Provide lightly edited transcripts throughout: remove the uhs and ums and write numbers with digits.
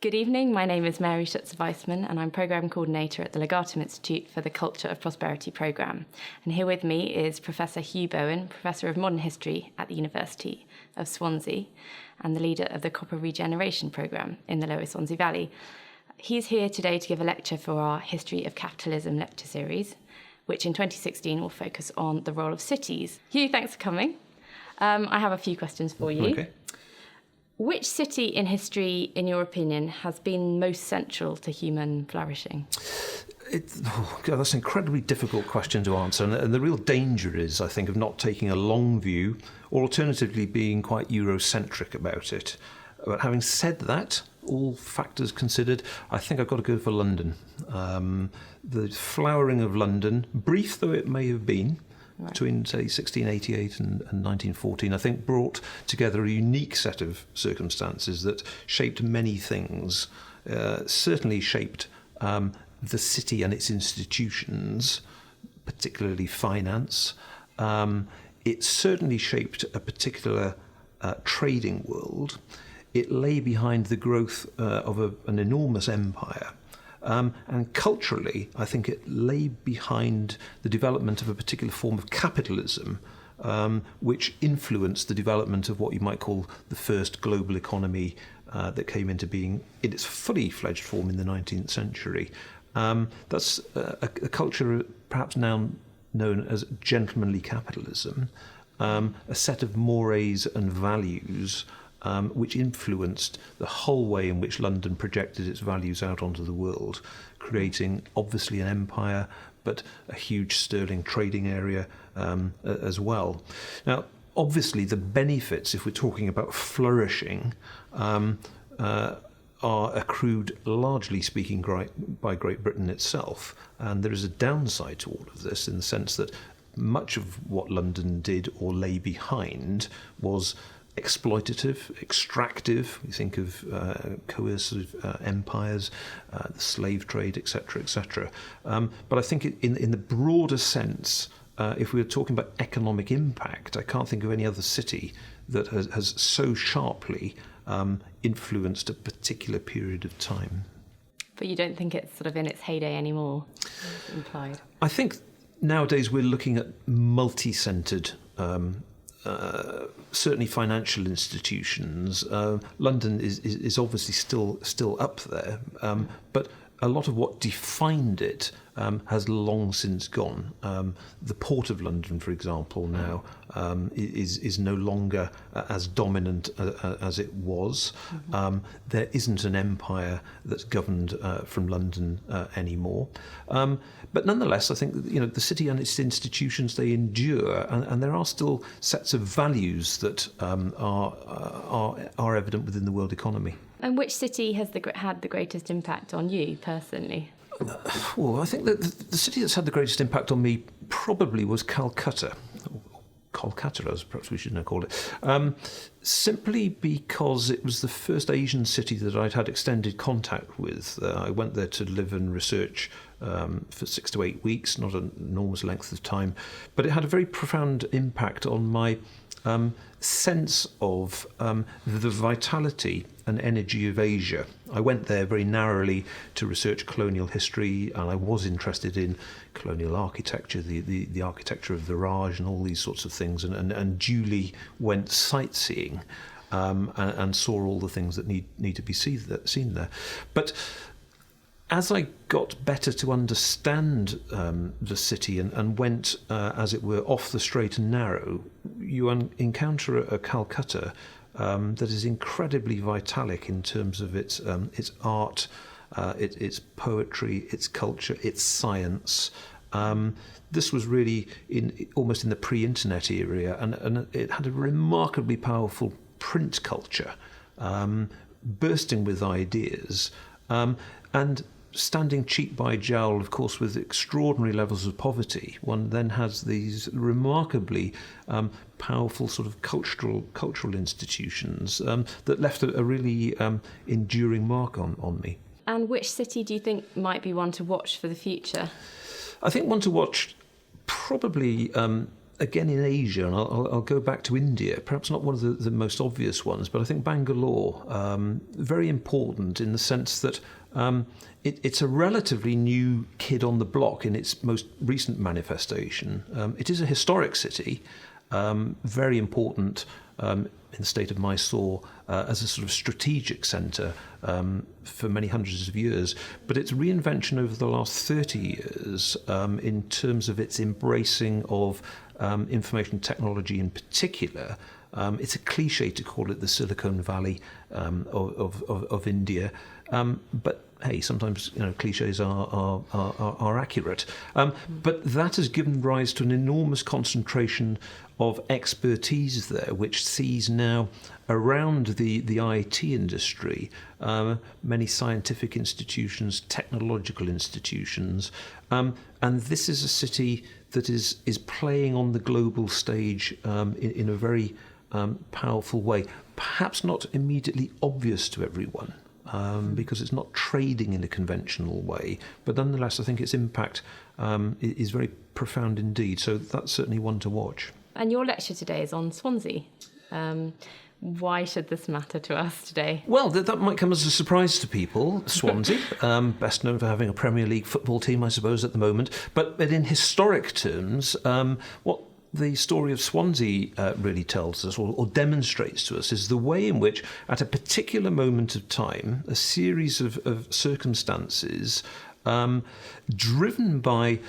Good evening, my name is Mary Schutzer-Weissmann and I'm Programme Coordinator at the Legatum Institute for the Culture of Prosperity Programme. And here with me is Professor Huw Bowen, Professor of Modern History at the University of Swansea and the leader of the Copper Regeneration Programme in the Lower Swansea Valley. He's here today to give a lecture for our History of Capitalism lecture series, which in 2016 will focus on the role of cities. Huw, thanks for coming. I have a few questions for you. Okay. Which city in history, in your opinion, has been most central to human flourishing? That's an incredibly difficult question to answer. And the real danger is, I think, of not taking a long view or alternatively being quite Eurocentric about it. But having said that, all factors considered, I think I've got to go for London. The flowering of London, brief though it may have been, between, say, 1688 and 1914, I think brought together a unique set of circumstances that shaped many things, certainly shaped the city and its institutions, particularly finance. It certainly shaped a particular trading world. It lay behind the growth of an enormous empire. And culturally, I think it lay behind the development of a particular form of capitalism, which influenced the development of what you might call the first global economy that came into being in its fully fledged form in the 19th century. That's a culture perhaps now known as gentlemanly capitalism, a set of mores and values which influenced the whole way in which London projected its values out onto the world, creating obviously an empire, but a huge sterling trading area as well. Now, obviously, the benefits, if we're talking about flourishing, are accrued, largely speaking, by Great Britain itself. And there is a downside to all of this in the sense that much of what London did or lay behind was exploitative, extractive. We think of coercive empires, the slave trade, etc., etc. But I think in the broader sense, if we were talking about economic impact, I can't think of any other city that has so sharply influenced a particular period of time. But you don't think it's sort of in its heyday anymore, as implied? I think nowadays we're looking at multi-centred certainly financial institutions. London is obviously still up there, but a lot of what defined it has long since gone. The Port of London, for example, now is no longer as dominant as it was. Mm-hmm. There isn't an empire that's governed from London anymore. But nonetheless, I think the city and its institutions, they endure, and there are still sets of values that are evident within the world economy. And which city has had the greatest impact on you personally? Well, I think that the city that's had the greatest impact on me probably was Calcutta. Kolkata, as perhaps we should now call it, simply because it was the first Asian city that I'd had extended contact with. I went there to live and research for 6 to 8 weeks, not an enormous length of time, but it had a very profound impact on my sense of the vitality and energy of Asia. I went there very narrowly to research colonial history, and I was interested in colonial architecture, the architecture of the Raj and all these sorts of things, and duly went sightseeing and saw all the things that need to be seen there. But as I got better to understand the city and went, as it were, off the straight and narrow, you encounter a Calcutta that is incredibly vitalic in terms of its art, its poetry, its culture, its science. This was really almost in the pre-internet era, and it had a remarkably powerful print culture, bursting with ideas, and standing cheek by jowl, of course, with extraordinary levels of poverty. One then has these remarkably powerful sort of cultural institutions that left a really enduring mark on me. And which city do you think might be one to watch for the future? I think one to watch probably again in Asia, and I'll go back to India, perhaps not one of the most obvious ones, but I think Bangalore, very important in the sense that it's a relatively new kid on the block in its most recent manifestation. It is a historic city, very important in the state of Mysore as a sort of strategic centre for many hundreds of years. But its reinvention over the last 30 years in terms of its embracing of information technology in particular, it's a cliche to call it the Silicon Valley of India, but hey, sometimes cliches are accurate. But that has given rise to an enormous concentration of expertise there, which sees now around the IT industry many scientific institutions, technological institutions, and this is a city that is playing on the global stage in a very powerful way, perhaps not immediately obvious to everyone. Because it's not trading in a conventional way, but nonetheless, I think its impact is very profound indeed. So that's certainly one to watch. And your lecture today is on Swansea. Why should this matter to us today? Well, that might come as a surprise to people. Swansea, best known for having a Premier League football team, I suppose, at the moment. But in historic terms, what the story of Swansea really tells us or demonstrates to us is the way in which, at a particular moment of time, a series of circumstances driven by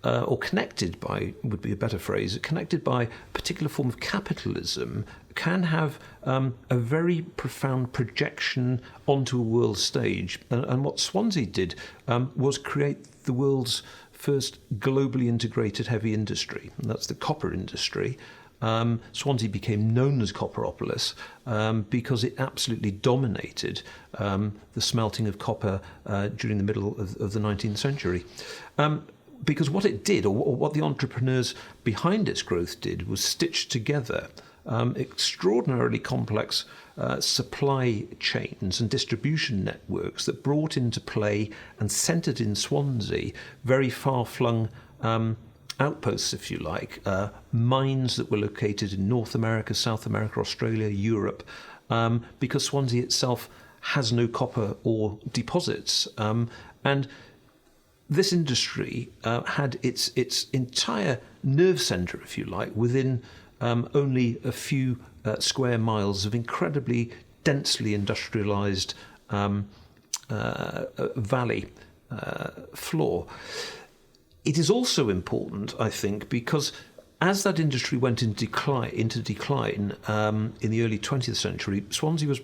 or connected by, would be a better phrase, connected by a particular form of capitalism can have a very profound projection onto a world stage. And what Swansea did was create the world's first globally integrated heavy industry, and that's the copper industry. Swansea became known as Copperopolis because it absolutely dominated the smelting of copper during the middle of the 19th century. Because what it did, or what the entrepreneurs behind its growth did, was stitch together extraordinarily complex supply chains and distribution networks that brought into play and centred in Swansea very far-flung outposts, if you like, mines that were located in North America, South America, Australia, Europe, because Swansea itself has no copper ore deposits. And this industry had its entire nerve centre, if you like, within only a few square miles of incredibly densely industrialised valley floor. It is also important, I think, because as that industry went into decline in the early 20th century, Swansea was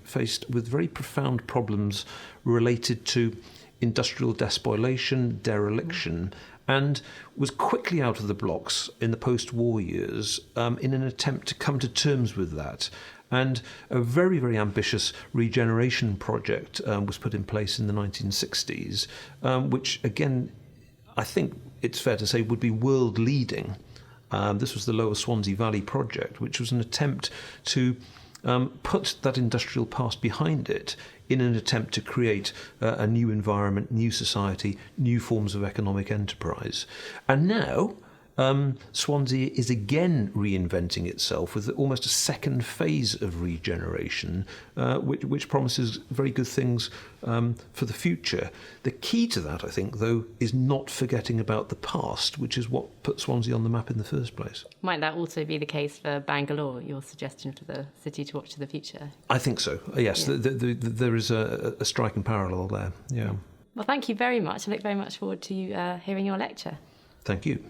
faced with very profound problems related to industrial despoilation, dereliction, and was quickly out of the blocks in the post-war years in an attempt to come to terms with that. And a very, very ambitious regeneration project was put in place in the 1960s, which, again, I think it's fair to say would be world-leading. This was the Lower Swansea Valley Project, which was an attempt to put that industrial past behind it in an attempt to create a new environment, new society, new forms of economic enterprise. And now Swansea is again reinventing itself with almost a second phase of regeneration, which promises very good things for the future. The key to that, I think, though, is not forgetting about the past, which is what put Swansea on the map in the first place. Might that also be the case for Bangalore, your suggestion for the city to watch to the future? I think so, yes. Yeah. There is a striking parallel there, yeah. Well, thank you very much. I look very much forward to hearing your lecture. Thank you.